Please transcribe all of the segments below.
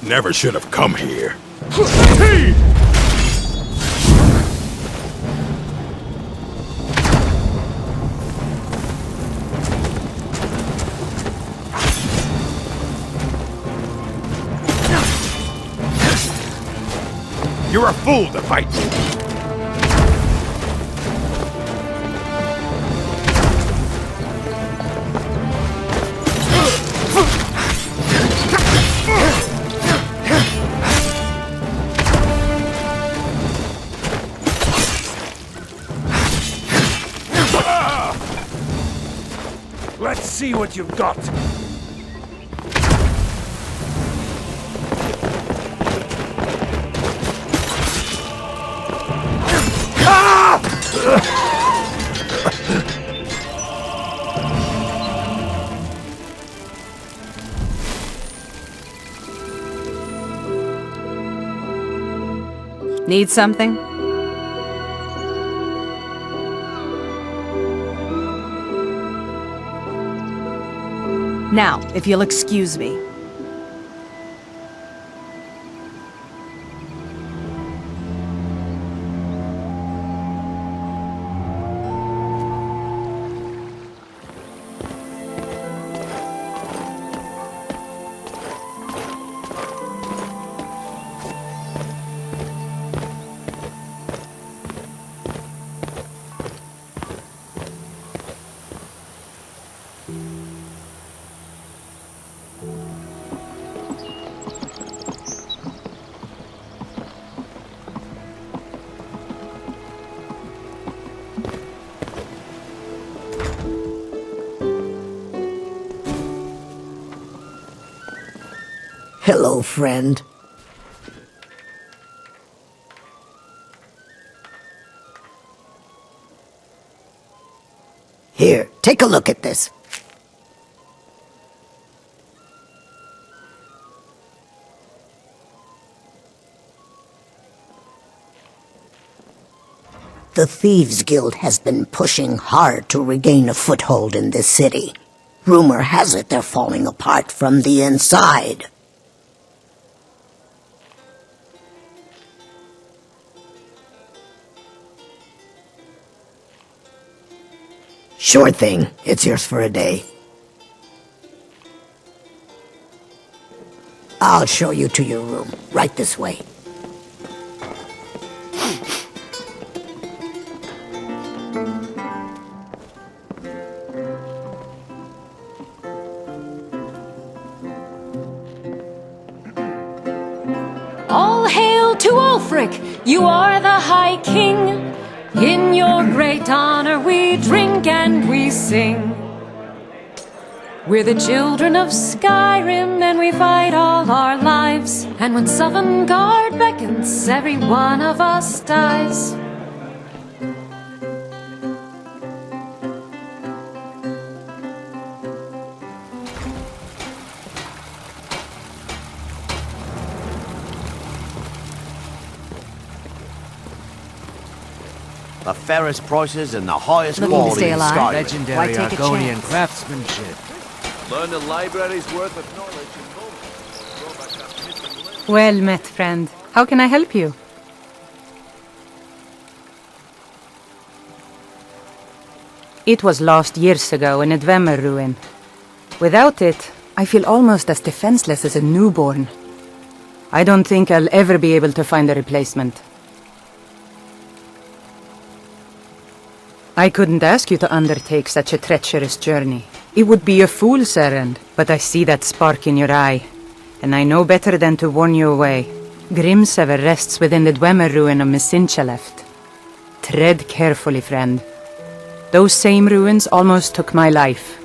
Never should have come here. You're a fool to fight me. Let's see what you've got. Need something? Now, if you'll excuse me. Hello, friend. Here, take a look at this. The Thieves' Guild has been pushing hard to regain a foothold in this city. Rumor has it they're falling apart from the inside. Sure thing. It's yours for a day. I'll show you to your room. Right this way. All hail to Ulfric! You are the High King! In your great honor we drink and we sing. We're the children of Skyrim and we fight all our lives. And when Sovngarde beckons, every one of us dies. The fairest prices and the highest Looking to quality stay in alive? Skyrim. Legendary Why take a Argonian chance? craftsmanship. Learn the library's worth of knowledge in moments. Robots have missing limbs. Well met, friend. How can I help you? It was lost years ago in a Dwemer ruin. Without it, I feel almost as defenseless as a newborn. I don't think I'll ever be able to find a replacement. I couldn't ask you to undertake such a treacherous journey. It would be a fool's errand, but I see that spark in your eye, and I know better than to warn you away. Grimsever rests within the Dwemer ruin of Mjoll. Tread carefully, friend. Those same ruins almost took my life.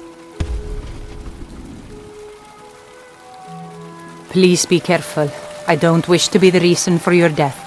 Please be careful. I don't wish to be the reason for your death.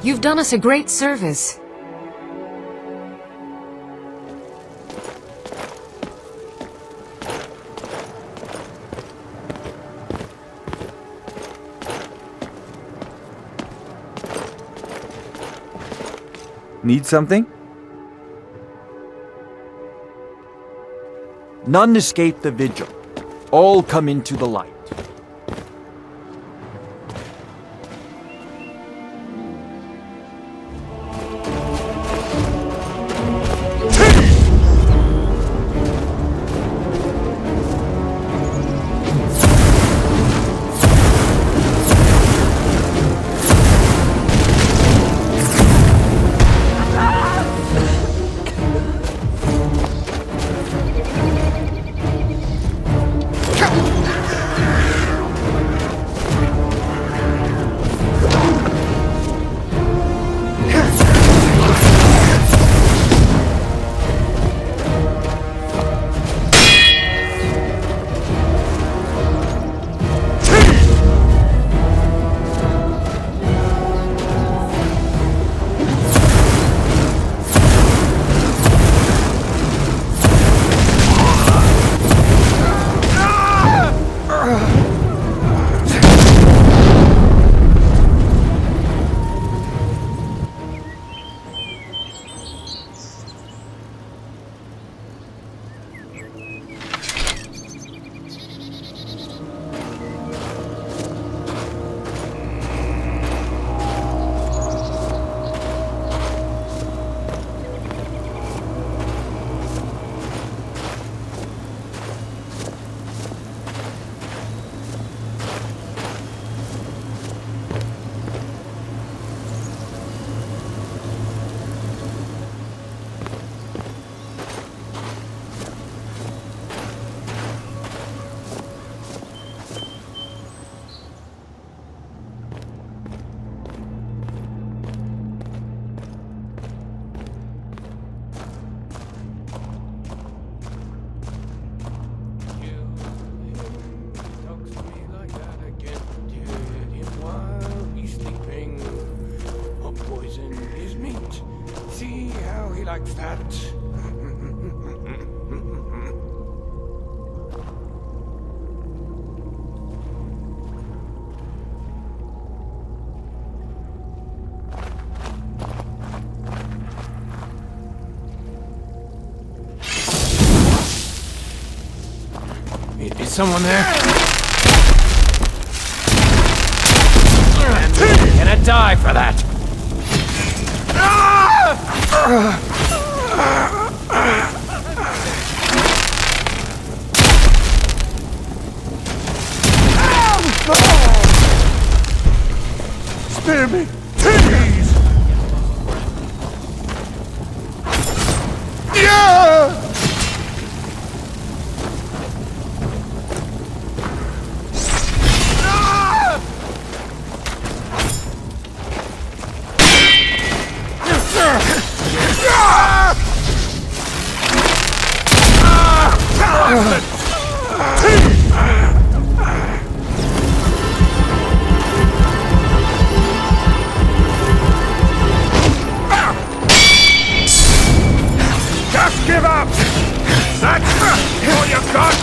You've done us a great service. Need something? None escape the vigil. All come into the light. Is someone there? And you're gonna die for that! Spare me! Please! Yeah! Just give up! That's all you've got!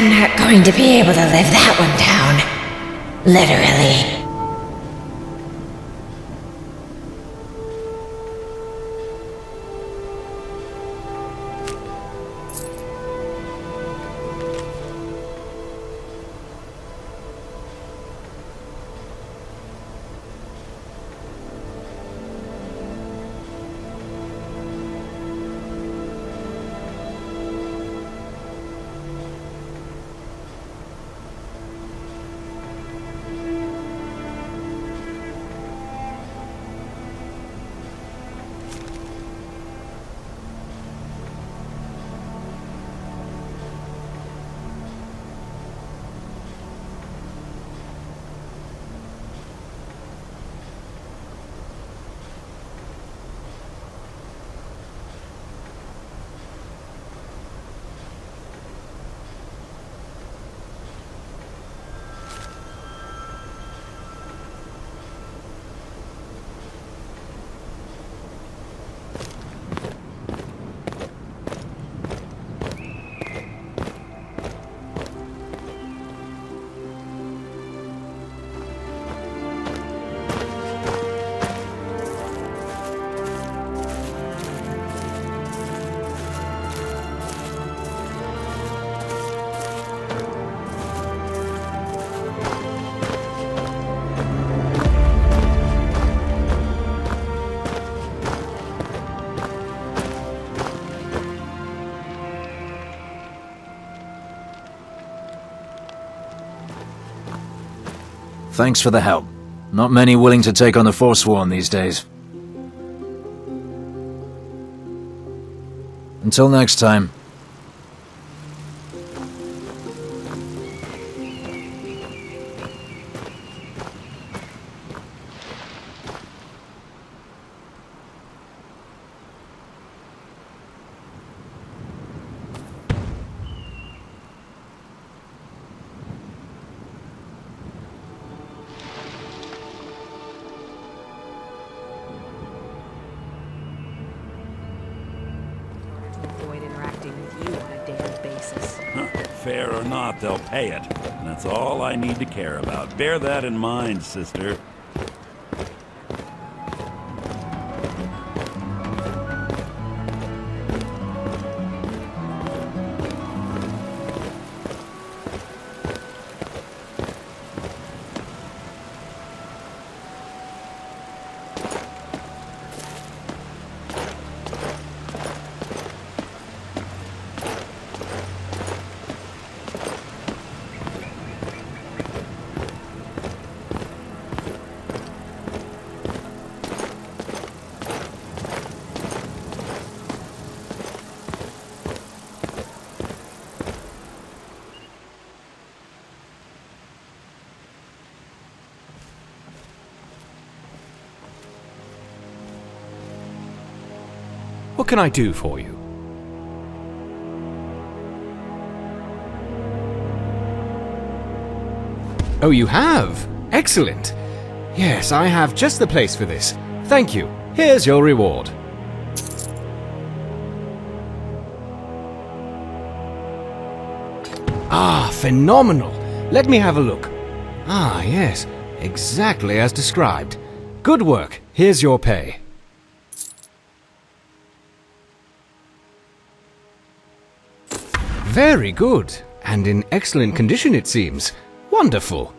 I'm not going to be able to live that one down. Literally. Thanks for the help. Not many willing to take on the Forsworn these days. Until next time. Fair or not, they'll pay it. And that's all I need to care about. Bear that in mind, sister. What can I do for you? Oh, you have? Excellent. Yes, I have just the place for this. Thank you. Here's your reward. Ah, phenomenal. Let me have a look. Ah, yes. Exactly as described. Good work. Here's your pay. Very good, and in excellent condition it seems. Wonderful.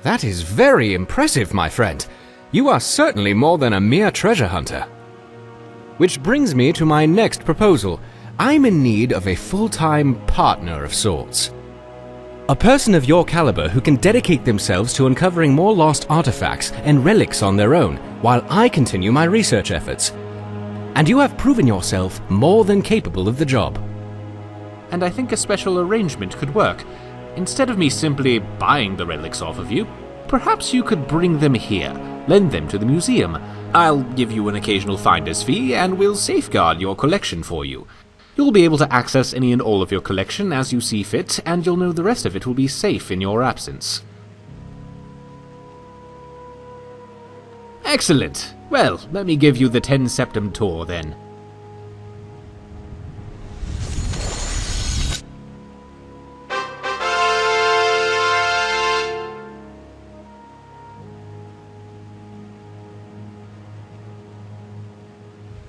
That is very impressive, my friend. You are certainly more than a mere treasure hunter. Which brings me to my next proposal. I'm in need of a full-time partner of sorts. A person of your caliber who can dedicate themselves to uncovering more lost artifacts and relics on their own, while I continue my research efforts. And you have proven yourself more than capable of the job. And I think a special arrangement could work. Instead of me simply buying the relics off of you, perhaps you could bring them here, lend them to the museum. I'll give you an occasional finder's fee, and we'll safeguard your collection for you. You'll be able to access any and all of your collection as you see fit, and you'll know the rest of it will be safe in your absence. Excellent. Well, let me give you the 10 Septum tour then.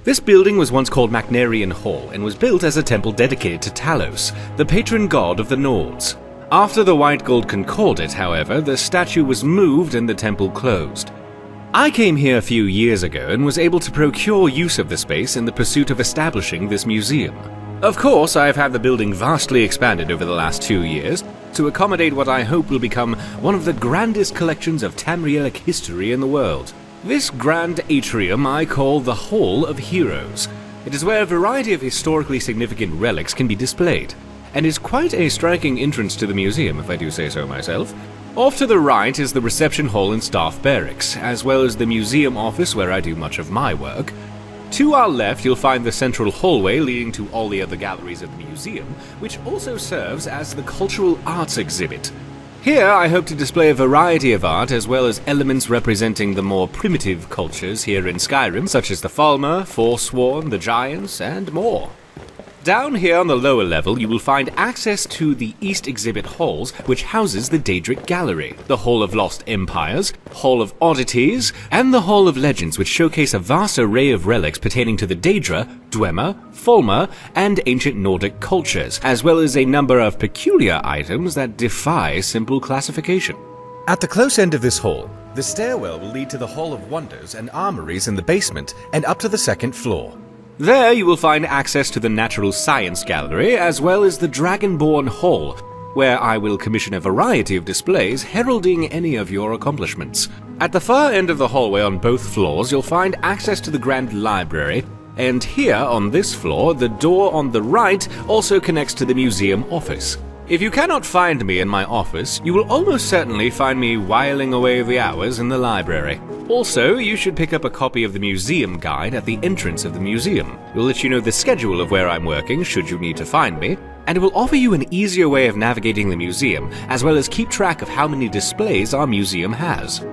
This building was once called Macnarian Hall and was built as a temple dedicated to Talos, the patron god of the Nords. After the White Gold Concordat, however, the statue was moved and the temple closed. I came here a few years ago and was able to procure use of the space in the pursuit of establishing this museum. Of course, I have had the building vastly expanded over the last 2 years to accommodate what I hope will become one of the grandest collections of Tamrielic history in the world. This grand atrium I call the Hall of Heroes. It is where a variety of historically significant relics can be displayed, and is quite a striking entrance to the museum, if I do say so myself. Off to the right is the reception hall and staff barracks, as well as the museum office where I do much of my work. To our left you'll find the central hallway leading to all the other galleries of the museum, which also serves as the cultural arts exhibit. Here I hope to display a variety of art as well as elements representing the more primitive cultures here in Skyrim, such as the Falmer, Forsworn, the Giants, and more. Down here on the lower level you will find access to the East Exhibit Halls, which houses the Daedric Gallery, the Hall of Lost Empires, Hall of Oddities, and the Hall of Legends, which showcase a vast array of relics pertaining to the Daedra, Dwemer, Falmer, and ancient Nordic cultures, as well as a number of peculiar items that defy simple classification. At the close end of this hall, the stairwell will lead to the Hall of Wonders and armories in the basement and up to the second floor. There you will find access to the Natural Science Gallery, as well as the Dragonborn Hall, where I will commission a variety of displays heralding any of your accomplishments. At the far end of the hallway on both floors you'll find access to the Grand Library, and here on this floor the door on the right also connects to the museum office. If you cannot find me in my office, you will almost certainly find me whiling away the hours in the library. Also, you should pick up a copy of the museum guide at the entrance of the museum. It will let you know the schedule of where I'm working should you need to find me, and it will offer you an easier way of navigating the museum, as well as keep track of how many displays our museum has.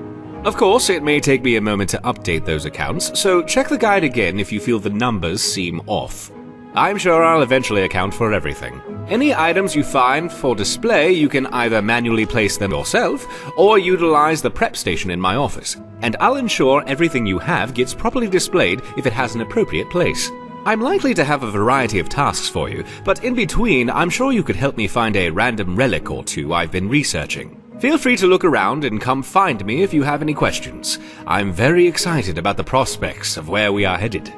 Of course, it may take me a moment to update those accounts, so check the guide again if you feel the numbers seem off. I'm sure I'll eventually account for everything. Any items you find for display, you can either manually place them yourself, or utilize the prep station in my office, and I'll ensure everything you have gets properly displayed if it has an appropriate place. I'm likely to have a variety of tasks for you, but in between, I'm sure you could help me find a random relic or two I've been researching. Feel free to look around and come find me if you have any questions. I'm very excited about the prospects of where we are headed.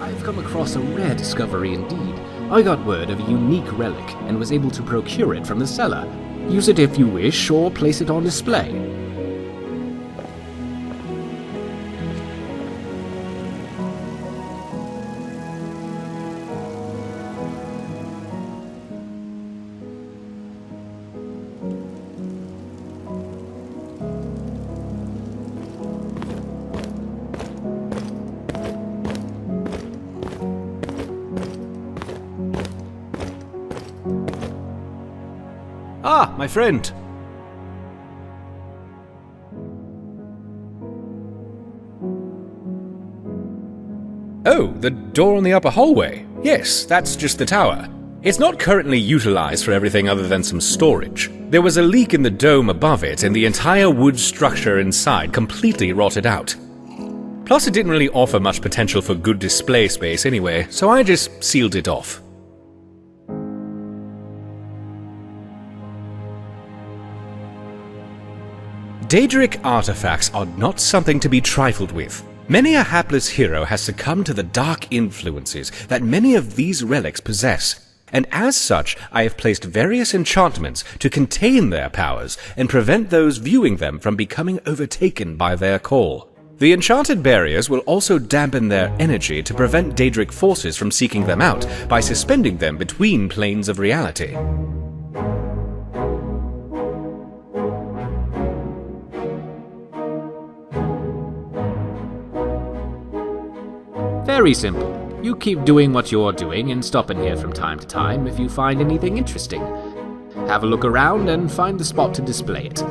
I've come across a rare discovery indeed. I got word of a unique relic and was able to procure it from the seller. Use it if you wish, or place it on display. Ah, my friend. Oh, the door on the upper hallway. Yes, that's just the tower. It's not currently utilized for everything other than some storage. There was a leak in the dome above it, and the entire wood structure inside completely rotted out. Plus, it didn't really offer much potential for good display space anyway, so I just sealed it off. Daedric artifacts are not something to be trifled with. Many a hapless hero has succumbed to the dark influences that many of these relics possess, and as such I have placed various enchantments to contain their powers and prevent those viewing them from becoming overtaken by their call. The enchanted barriers will also dampen their energy to prevent Daedric forces from seeking them out by suspending them between planes of reality. Very simple. You keep doing what you're doing and stop in here from time to time if you find anything interesting. Have a look around and find the spot to display it.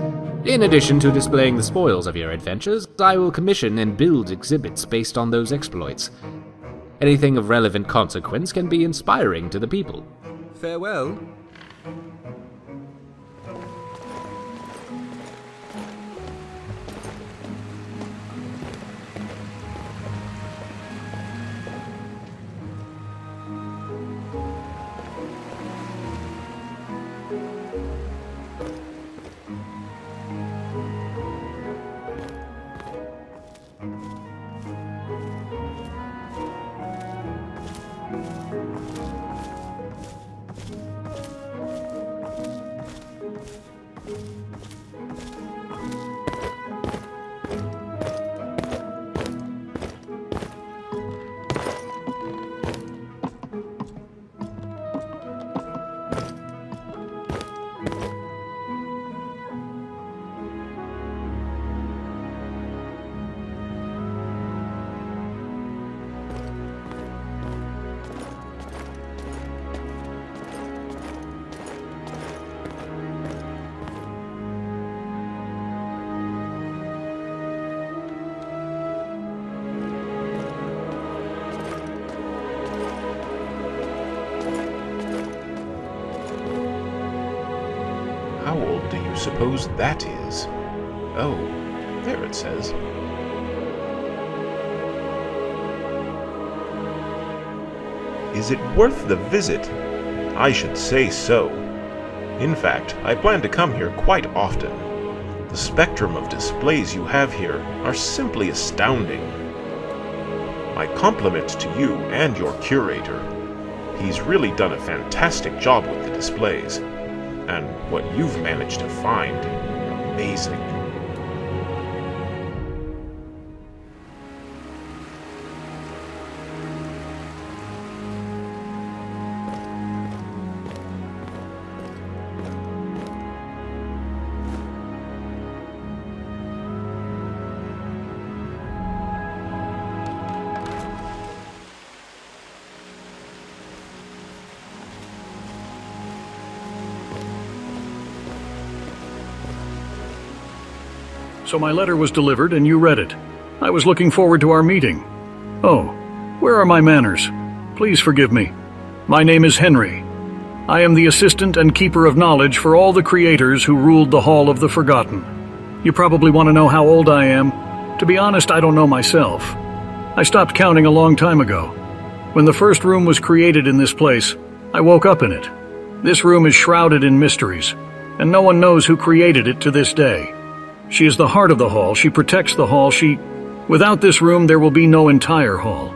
In addition to displaying the spoils of your adventures, I will commission and build exhibits based on those exploits. Anything of relevant consequence can be inspiring to the people. Farewell. How old do you suppose that is? Oh, there it says. Is it worth the visit? I should say so. In fact, I plan to come here quite often. The spectrum of displays you have here are simply astounding. My compliments to you and your curator. He's really done a fantastic job with the displays. And what you've managed to find, amazing. So my letter was delivered and you read it. I was looking forward to our meeting. Oh, where are my manners? Please forgive me. My name is Henry. I am the assistant and keeper of knowledge for all the creators who ruled the Hall of the Forgotten. You probably want to know how old I am. To be honest, I don't know myself. I stopped counting a long time ago. When the first room was created in this place, I woke up in it. This room is shrouded in mysteries, and no one knows who created it to this day. She is the heart of the hall, she protects the hall, Without this room, there will be no entire hall.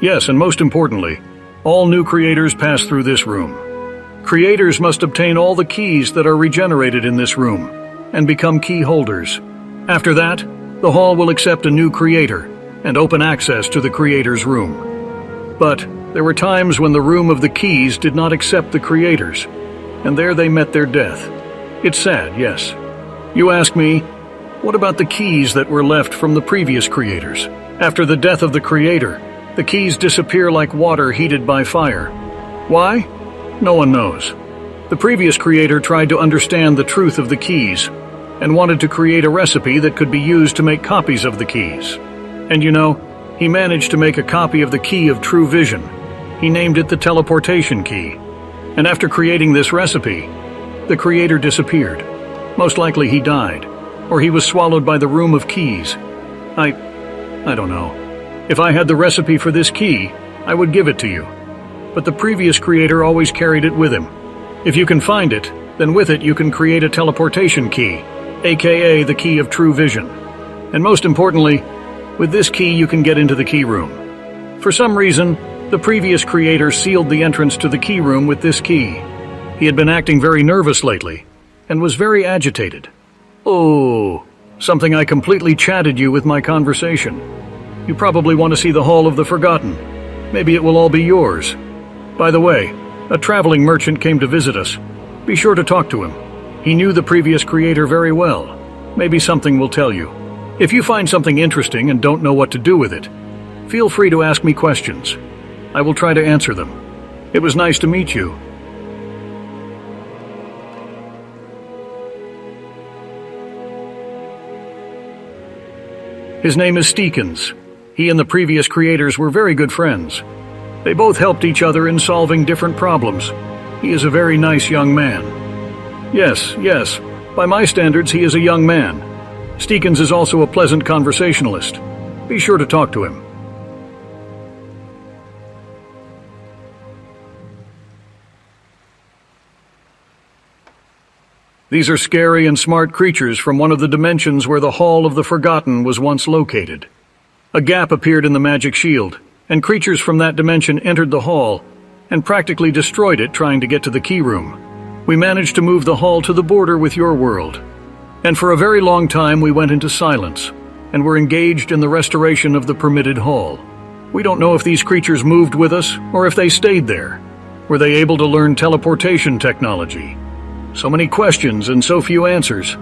Yes, and most importantly, all new creators pass through this room. Creators must obtain all the keys that are regenerated in this room, and become key holders. After that, the hall will accept a new creator, and open access to the creator's room. But there were times when the room of the keys did not accept the creators, and there they met their death. It's sad, yes. You ask me, what about the keys that were left from the previous creators? After the death of the creator, the keys disappear like water heated by fire. Why? No one knows. The previous creator tried to understand the truth of the keys, and wanted to create a recipe that could be used to make copies of the keys. And you know, he managed to make a copy of the key of true vision. He named it the teleportation key. And after creating this recipe, the creator disappeared. Most likely he died, or he was swallowed by the room of keys. I don't know. If I had the recipe for this key, I would give it to you. But the previous creator always carried it with him. If you can find it, then with it you can create a teleportation key, aka the key of true vision. And most importantly, with this key you can get into the key room. For some reason, the previous creator sealed the entrance to the key room with this key. He had been acting very nervous lately, and was very agitated. Oh, something I completely chatted you with my conversation. You probably want to see the Hall of the Forgotten. Maybe it will all be yours. By the way, a traveling merchant came to visit us. Be sure to talk to him. He knew the previous creator very well. Maybe something will tell you. If you find something interesting and don't know what to do with it, feel free to ask me questions. I will try to answer them. It was nice to meet you. His name is Steekens. He and the previous creators were very good friends. They both helped each other in solving different problems. He is a very nice young man. Yes. By my standards, he is a young man. Steekens is also a pleasant conversationalist. Be sure to talk to him. These are scary and smart creatures from one of the dimensions where the Hall of the Forgotten was once located. A gap appeared in the magic shield, and creatures from that dimension entered the hall and practically destroyed it trying to get to the key room. We managed to move the hall to the border with your world. And for a very long time we went into silence, and were engaged in the restoration of the permitted hall. We don't know if these creatures moved with us, or if they stayed there. Were they able to learn teleportation technology? So many questions and so few answers.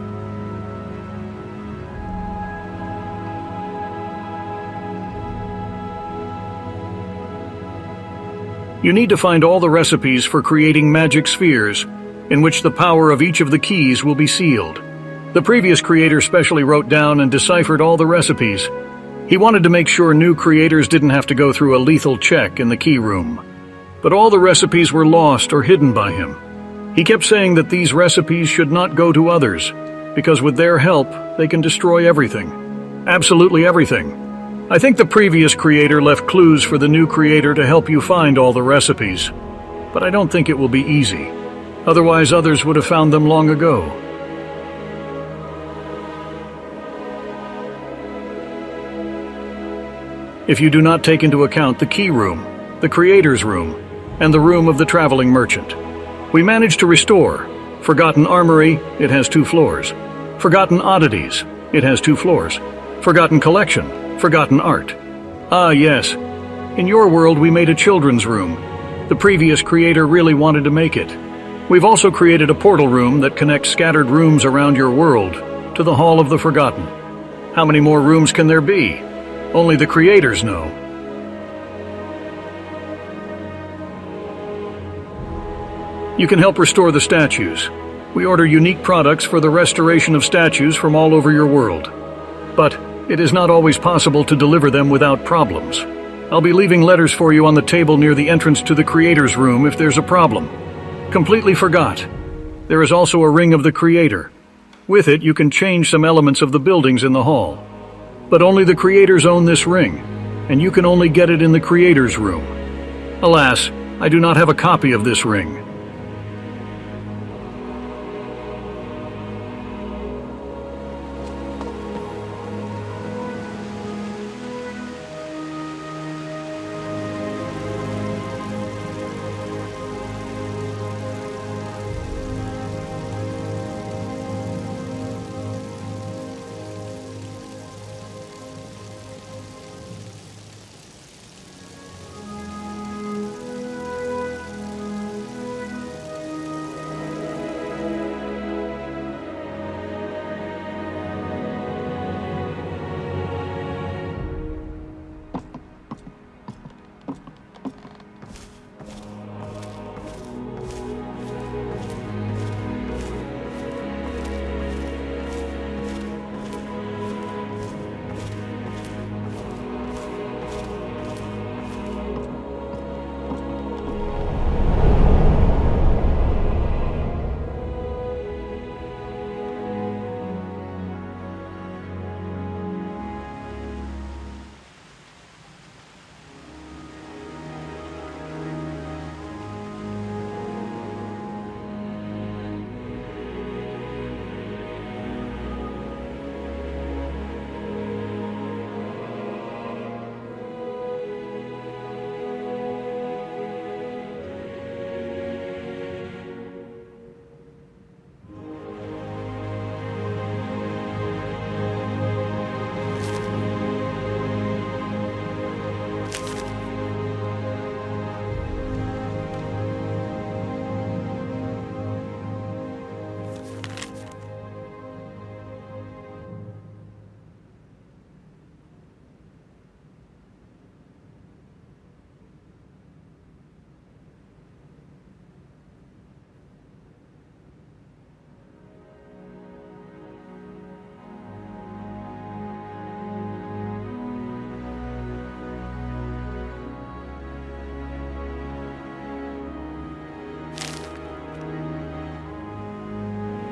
You need to find all the recipes for creating magic spheres, in which the power of each of the keys will be sealed. The previous creator specially wrote down and deciphered all the recipes. He wanted to make sure new creators didn't have to go through a lethal check in the key room. But all the recipes were lost or hidden by him. He kept saying that these recipes should not go to others, because with their help, they can destroy everything. Absolutely everything. I think the previous creator left clues for the new creator to help you find all the recipes. But I don't think it will be easy. Otherwise, others would have found them long ago. If you do not take into account the key room, the creator's room, and the room of the traveling merchant. We managed to restore Forgotten Armory, it has 2 floors. Forgotten Oddities, it has 2 floors. Forgotten Collection, Forgotten Art. Ah yes, in your world we made a children's room. The previous creator really wanted to make it. We've also created a portal room that connects scattered rooms around your world to the Hall of the Forgotten. How many more rooms can there be? Only the creators know. You can help restore the statues. We order unique products for the restoration of statues from all over your world. But it is not always possible to deliver them without problems. I'll be leaving letters for you on the table near the entrance to the creator's room if there's a problem. Completely forgot. There is also a ring of the creator. With it, you can change some elements of the buildings in the hall. But only the creators own this ring, and you can only get it in the creator's room. Alas, I do not have a copy of this ring.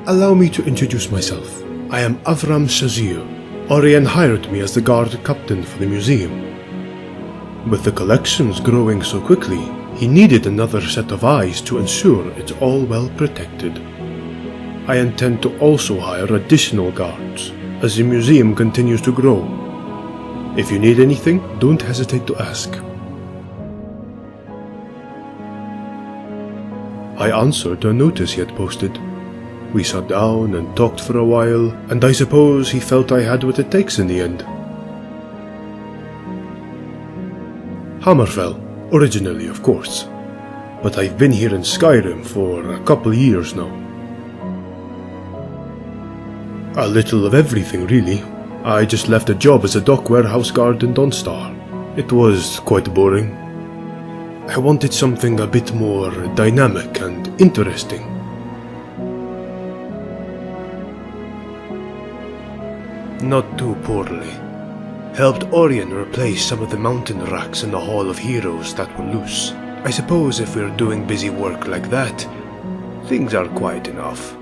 Allow me to introduce myself. I am Avram Shazir. Auryen hired me as the guard captain for the museum. With the collections growing so quickly, he needed another set of eyes to ensure it's all well protected. I intend to also hire additional guards, as the museum continues to grow. If you need anything, don't hesitate to ask. I answered a notice he had posted. We sat down and talked for a while, and I suppose he felt I had what it takes in the end. Hammerfell, originally of course, but I've been here in Skyrim for a couple years now. A little of everything really. I just left a job as a dock warehouse guard in Dawnstar. It was quite boring. I wanted something a bit more dynamic and interesting. Not too poorly. Helped Auryen replace some of the mountain racks in the Hall of Heroes that were loose. I suppose if we're doing busy work like that, things are quiet enough.